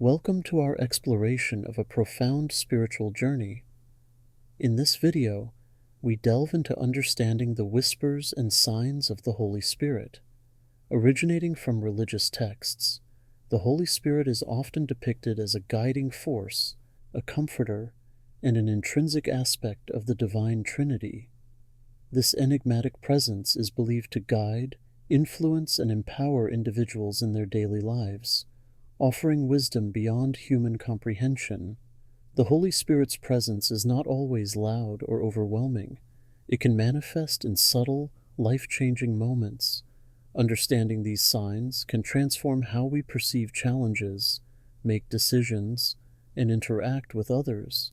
Welcome to our exploration of a profound spiritual journey. In this video, we delve into understanding the whispers and signs of the Holy Spirit. Originating from religious texts, the Holy Spirit is often depicted as a guiding force, a comforter, and an intrinsic aspect of the divine Trinity. This enigmatic presence is believed to guide, influence, and empower individuals in their daily lives, offering wisdom beyond human comprehension. The Holy Spirit's presence is not always loud or overwhelming. It can manifest in subtle, life-changing moments. Understanding these signs can transform how we perceive challenges, make decisions, and interact with others.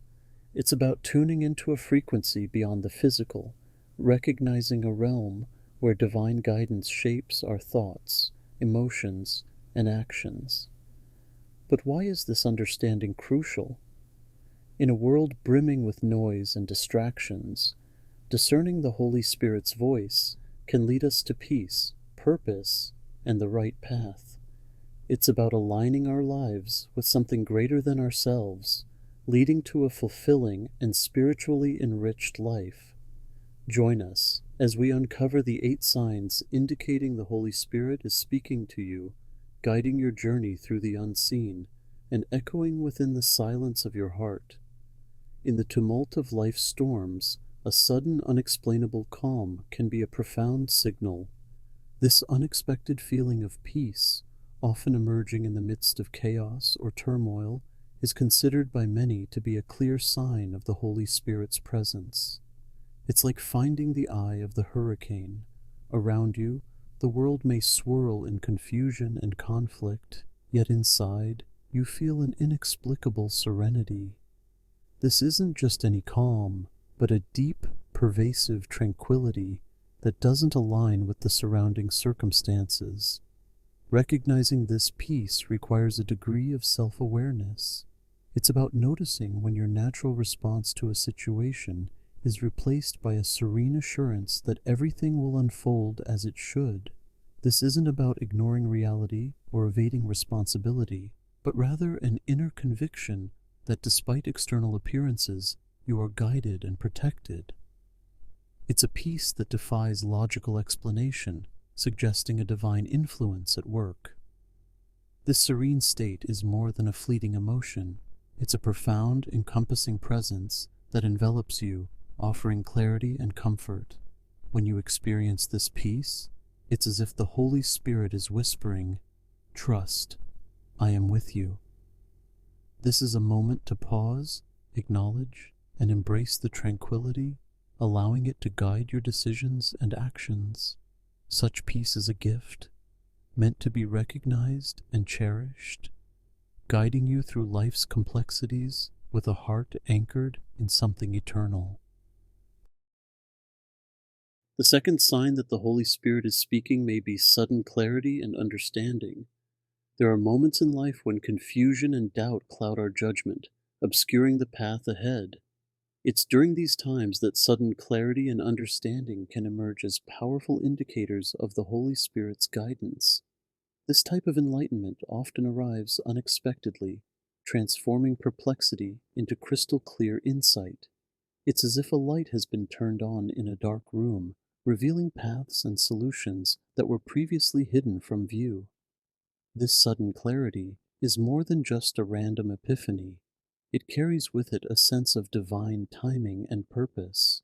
It's about tuning into a frequency beyond the physical, recognizing a realm where divine guidance shapes our thoughts, emotions, and actions. But why is this understanding crucial? In a world brimming with noise and distractions, discerning the Holy Spirit's voice can lead us to peace, purpose, and the right path. It's about aligning our lives with something greater than ourselves, leading to a fulfilling and spiritually enriched life. Join us as we uncover the 8 signs indicating the Holy Spirit is speaking to you, guiding your journey through the unseen, and echoing within the silence of your heart. In the tumult of life's storms, a sudden unexplainable calm can be a profound signal. This unexpected feeling of peace, often emerging in the midst of chaos or turmoil, is considered by many to be a clear sign of the Holy Spirit's presence. It's like finding the eye of the hurricane. Around you, the world may swirl in confusion and conflict, yet inside, you feel an inexplicable serenity. This isn't just any calm, but a deep, pervasive tranquility that doesn't align with the surrounding circumstances. Recognizing this peace requires a degree of self-awareness. It's about noticing when your natural response to a situation is replaced by a serene assurance that everything will unfold as it should. This isn't about ignoring reality or evading responsibility, but rather an inner conviction that despite external appearances, you are guided and protected. It's a peace that defies logical explanation, suggesting a divine influence at work. This serene state is more than a fleeting emotion. It's a profound, encompassing presence that envelops you, offering clarity and comfort. When you experience this peace, it's as if the Holy Spirit is whispering, "Trust, I am with you." This is a moment to pause, acknowledge, and embrace the tranquility, allowing it to guide your decisions and actions. Such peace is a gift, meant to be recognized and cherished, guiding you through life's complexities with a heart anchored in something eternal. The second sign that the Holy Spirit is speaking may be sudden clarity and understanding. There are moments in life when confusion and doubt cloud our judgment, obscuring the path ahead. It's during these times that sudden clarity and understanding can emerge as powerful indicators of the Holy Spirit's guidance. This type of enlightenment often arrives unexpectedly, transforming perplexity into crystal clear insight. It's as if a light has been turned on in a dark room, revealing paths and solutions that were previously hidden from view. This sudden clarity is more than just a random epiphany. It carries with it a sense of divine timing and purpose.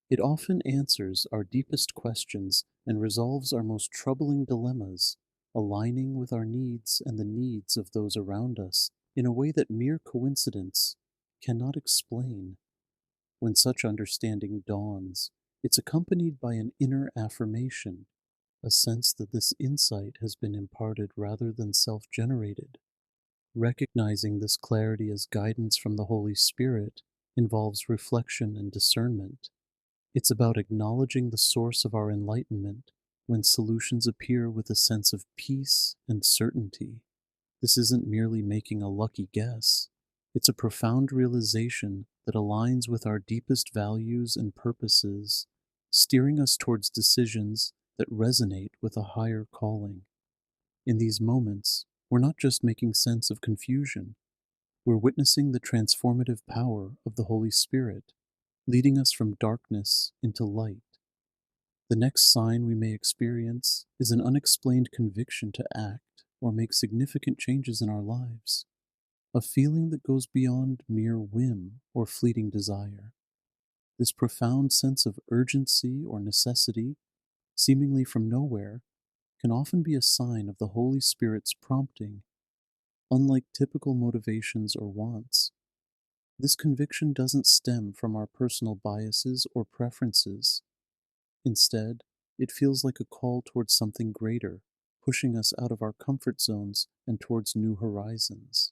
It often answers our deepest questions and resolves our most troubling dilemmas, aligning with our needs and the needs of those around us in a way that mere coincidence cannot explain. When such understanding dawns, it's accompanied by an inner affirmation, a sense that this insight has been imparted rather than self-generated. Recognizing this clarity as guidance from the Holy Spirit involves reflection and discernment. It's about acknowledging the source of our enlightenment when solutions appear with a sense of peace and certainty. This isn't merely making a lucky guess. It's a profound realization that aligns with our deepest values and purposes, steering us towards decisions that resonate with a higher calling. In these moments, We're not just making sense of confusion, we're witnessing the transformative power of the Holy Spirit, leading us from darkness into light. The next sign we may experience is an unexplained conviction to act or make significant changes in our lives, a feeling that goes beyond mere whim or fleeting desire. This profound sense of urgency or necessity, seemingly from nowhere, can often be a sign of the Holy Spirit's prompting. Unlike typical motivations or wants, this conviction doesn't stem from our personal biases or preferences. Instead, it feels like a call towards something greater, pushing us out of our comfort zones and towards new horizons.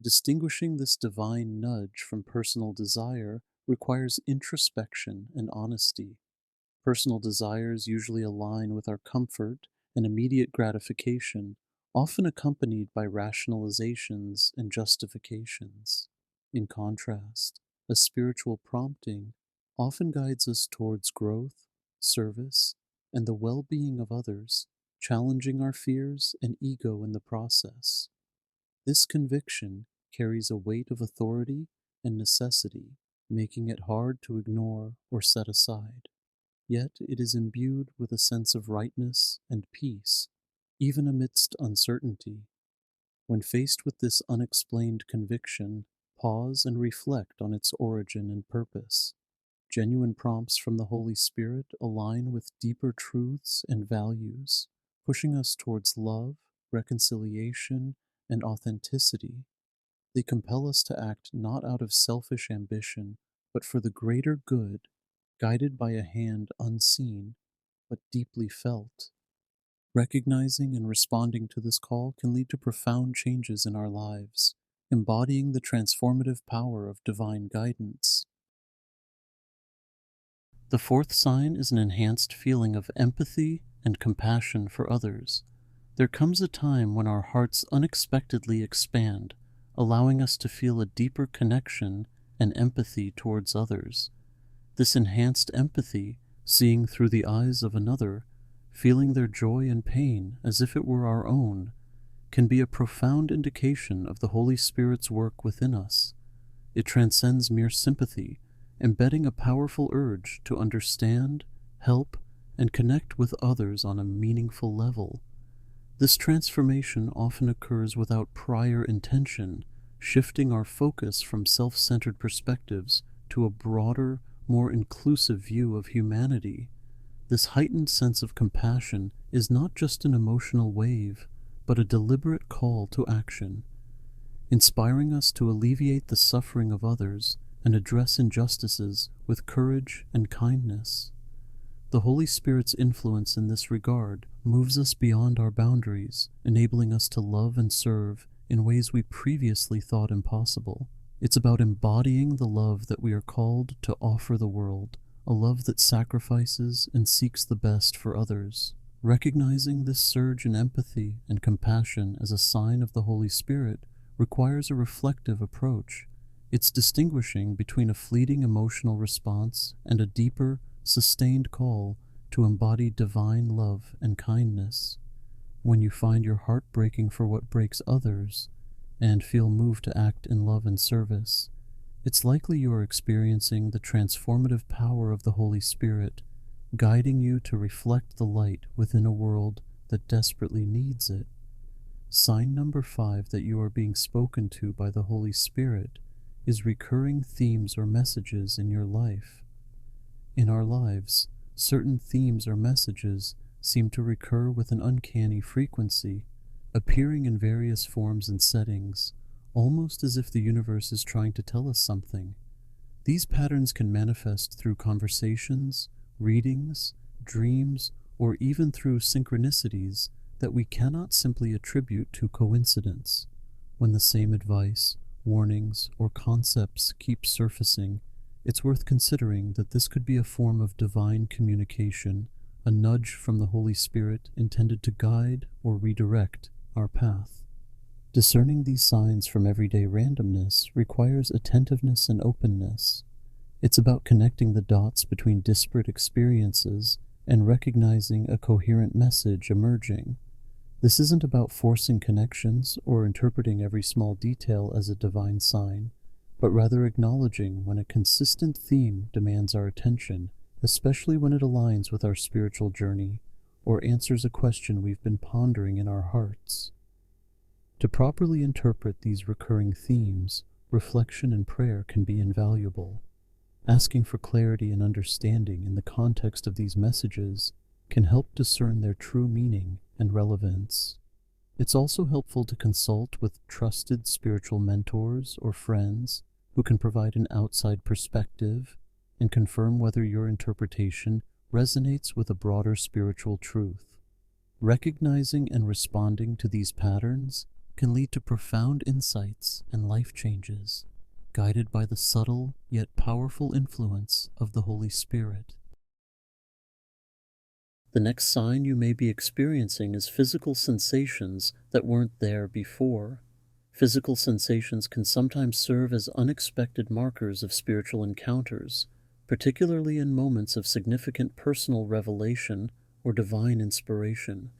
Distinguishing this divine nudge from personal desire requires introspection and honesty. Personal desires usually align with our comfort and immediate gratification, often accompanied by rationalizations and justifications. In contrast, a spiritual prompting often guides us towards growth, service, and the well-being of others, challenging our fears and ego in the process. This conviction carries a weight of authority and necessity, making it hard to ignore or set aside. Yet it is imbued with a sense of rightness and peace, even amidst uncertainty. When faced with this unexplained conviction, pause and reflect on its origin and purpose. Genuine prompts from the Holy Spirit align with deeper truths and values, pushing us towards love, reconciliation, and authenticity. They compel us to act not out of selfish ambition, but for the greater good, guided by a hand unseen, but deeply felt. Recognizing and responding to this call can lead to profound changes in our lives, embodying the transformative power of divine guidance. The fourth sign is an enhanced feeling of empathy and compassion for others. There comes a time when our hearts unexpectedly expand, allowing us to feel a deeper connection and empathy towards others. This enhanced empathy, seeing through the eyes of another, feeling their joy and pain as if it were our own, can be a profound indication of the Holy Spirit's work within us. It transcends mere sympathy, embedding a powerful urge to understand, help, and connect with others on a meaningful level. This transformation often occurs without prior intention, shifting our focus from self-centered perspectives to a broader, more inclusive view of humanity. This heightened sense of compassion is not just an emotional wave, but a deliberate call to action, inspiring us to alleviate the suffering of others and address injustices with courage and kindness. The Holy Spirit's influence in this regard moves us beyond our boundaries, enabling us to love and serve in ways we previously thought impossible. It's about embodying the love that we are called to offer the world, a love that sacrifices and seeks the best for others. Recognizing this surge in empathy and compassion as a sign of the Holy Spirit requires a reflective approach. It's distinguishing between a fleeting emotional response and a deeper, sustained call to embody divine love and kindness. When you find your heart breaking for what breaks others and feel moved to act in love and service, it's likely you are experiencing the transformative power of the Holy Spirit, guiding you to reflect the light within a world that desperately needs it. Sign number 5 that you are being spoken to by the Holy Spirit is recurring themes or messages in your life. In our lives, certain themes or messages seem to recur with an uncanny frequency, appearing in various forms and settings, almost as if the universe is trying to tell us something. These patterns can manifest through conversations, readings, dreams, or even through synchronicities that we cannot simply attribute to coincidence. When the same advice, warnings, or concepts keep surfacing, it's worth considering that this could be a form of divine communication, a nudge from the Holy Spirit intended to guide or redirect our path. Discerning these signs from everyday randomness requires attentiveness and openness. It's about connecting the dots between disparate experiences and recognizing a coherent message emerging. This isn't about forcing connections or interpreting every small detail as a divine sign, but rather acknowledging when a consistent theme demands our attention, especially when it aligns with our spiritual journey or answers a question we've been pondering in our hearts. To properly interpret these recurring themes, reflection and prayer can be invaluable. Asking for clarity and understanding in the context of these messages can help discern their true meaning and relevance. It's also helpful to consult with trusted spiritual mentors or friends who can provide an outside perspective and confirm whether your interpretation resonates with a broader spiritual truth. Recognizing and responding to these patterns can lead to profound insights and life changes, guided by the subtle yet powerful influence of the Holy Spirit. The next sign you may be experiencing is physical sensations that weren't there before. Physical sensations can sometimes serve as unexpected markers of spiritual encounters, particularly in moments of significant personal revelation or divine inspiration.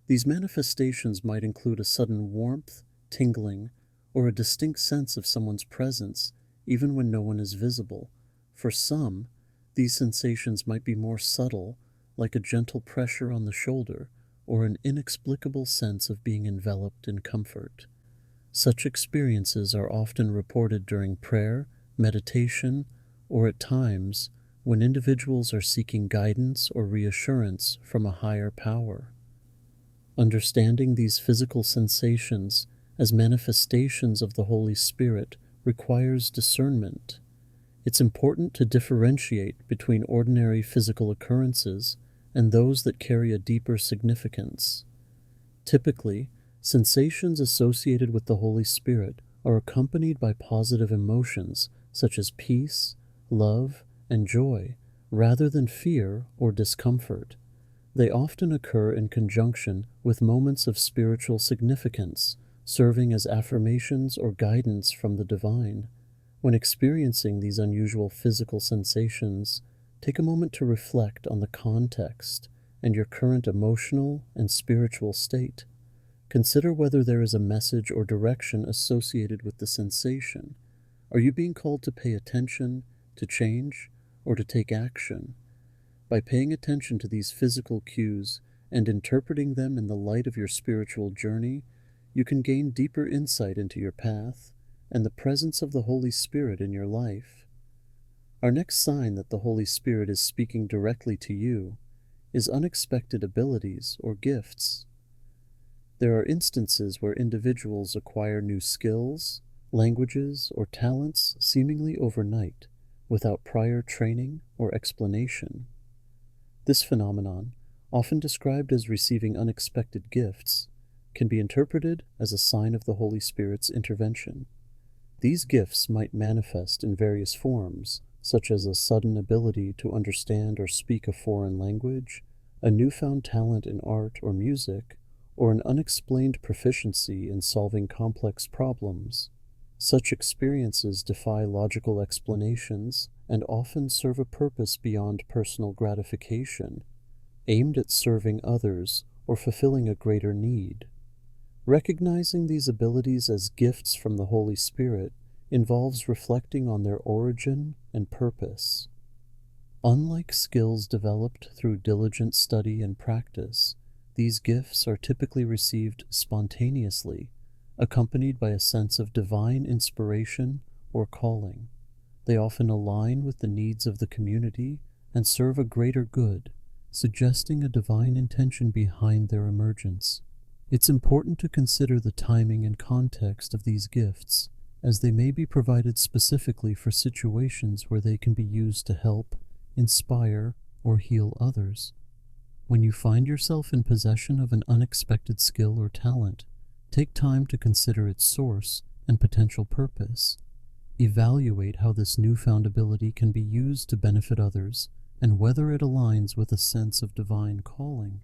These manifestations might include a sudden warmth, tingling, or a distinct sense of someone's presence, even when no one is visible. For some, these sensations might be more subtle, like a gentle pressure on the shoulder, or an inexplicable sense of being enveloped in comfort. Such experiences are often reported during prayer, meditation, or at times when individuals are seeking guidance or reassurance from a higher power. Understanding these physical sensations as manifestations of the Holy Spirit requires discernment. It's important to differentiate between ordinary physical occurrences and those that carry a deeper significance. Typically, sensations associated with the Holy Spirit are accompanied by positive emotions such as peace, love, and joy, rather than fear or discomfort. They often occur in conjunction with moments of spiritual significance, serving as affirmations or guidance from the divine. When experiencing these unusual physical sensations, take a moment to reflect on the context and your current emotional and spiritual state. Consider whether there is a message or direction associated with the sensation. Are you being called to pay attention, to change, or to take action? By paying attention to these physical cues and interpreting them in the light of your spiritual journey, you can gain deeper insight into your path and the presence of the Holy Spirit in your life. Our next sign that the Holy Spirit is speaking directly to you is unexpected abilities or gifts. There are instances where individuals acquire new skills, languages, or talents seemingly overnight, without prior training or explanation. This phenomenon, often described as receiving unexpected gifts, can be interpreted as a sign of the Holy Spirit's intervention. These gifts might manifest in various forms, such as a sudden ability to understand or speak a foreign language, a newfound talent in art or music, or an unexplained proficiency in solving complex problems. Such experiences defy logical explanations and often serve a purpose beyond personal gratification, aimed at serving others or fulfilling a greater need. Recognizing these abilities as gifts from the Holy Spirit involves reflecting on their origin and purpose. Unlike skills developed through diligent study and practice, these gifts are typically received spontaneously, accompanied by a sense of divine inspiration or calling. They often align with the needs of the community and serve a greater good, suggesting a divine intention behind their emergence. It's important to consider the timing and context of these gifts, as they may be provided specifically for situations where they can be used to help, inspire, or heal others. When you find yourself in possession of an unexpected skill or talent, take time to consider its source and potential purpose. Evaluate how this newfound ability can be used to benefit others and whether it aligns with a sense of divine calling.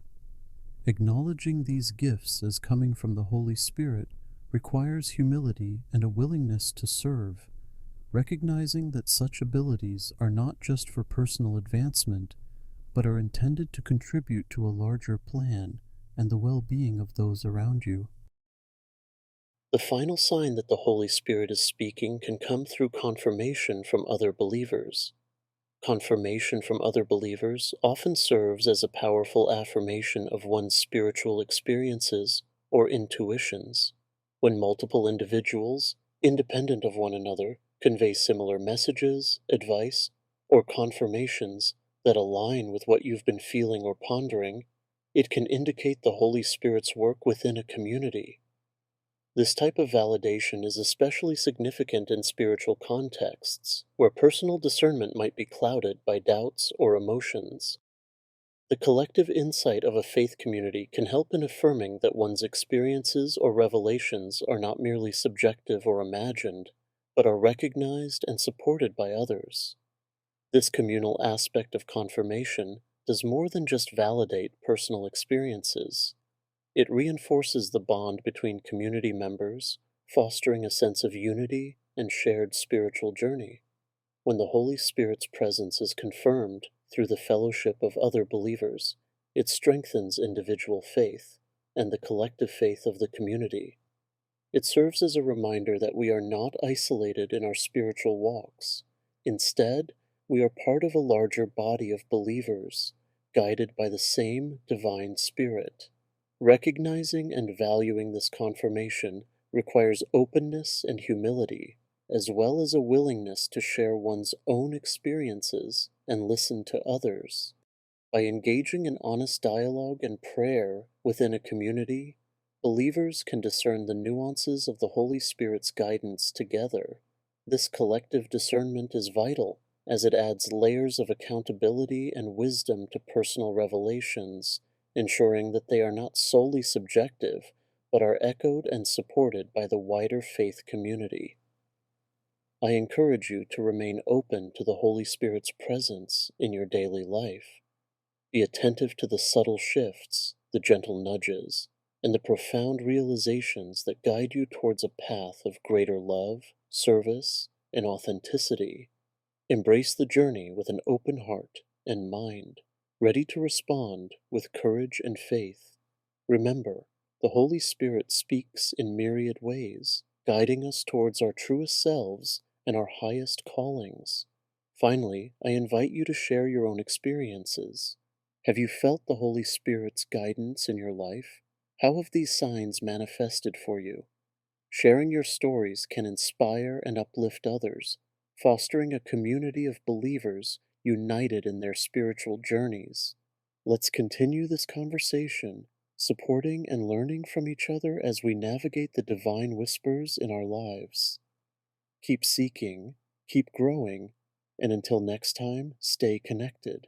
Acknowledging these gifts as coming from the Holy Spirit requires humility and a willingness to serve, recognizing that such abilities are not just for personal advancement, but are intended to contribute to a larger plan and the well-being of those around you. The final sign that the Holy Spirit is speaking can come through confirmation from other believers. Confirmation from other believers often serves as a powerful affirmation of one's spiritual experiences or intuitions. When multiple individuals, independent of one another, convey similar messages, advice, or confirmations that align with what you've been feeling or pondering, it can indicate the Holy Spirit's work within a community. This type of validation is especially significant in spiritual contexts, where personal discernment might be clouded by doubts or emotions. The collective insight of a faith community can help in affirming that one's experiences or revelations are not merely subjective or imagined, but are recognized and supported by others. This communal aspect of confirmation does more than just validate personal experiences. It reinforces the bond between community members, fostering a sense of unity and shared spiritual journey. When the Holy Spirit's presence is confirmed through the fellowship of other believers, it strengthens individual faith and the collective faith of the community. It serves as a reminder that we are not isolated in our spiritual walks. Instead, we are part of a larger body of believers, guided by the same divine Spirit. Recognizing and valuing this confirmation requires openness and humility, as well as a willingness to share one's own experiences and listen to others. By engaging in honest dialogue and prayer within a community, believers can discern the nuances of the Holy Spirit's guidance together. This collective discernment is vital, as it adds layers of accountability and wisdom to personal revelations, ensuring that they are not solely subjective, but are echoed and supported by the wider faith community. I encourage you to remain open to the Holy Spirit's presence in your daily life. Be attentive to the subtle shifts, the gentle nudges, and the profound realizations that guide you towards a path of greater love, service, and authenticity. Embrace the journey with an open heart and mind, ready to respond with courage and faith. Remember, the Holy Spirit speaks in myriad ways, guiding us towards our truest selves and our highest callings. Finally, I invite you to share your own experiences. Have you felt the Holy Spirit's guidance in your life? How have these signs manifested for you? Sharing your stories can inspire and uplift others, fostering a community of believers united in their spiritual journeys. Let's continue this conversation, supporting and learning from each other as we navigate the divine whispers in our lives. Keep seeking, keep growing, and until next time, stay connected.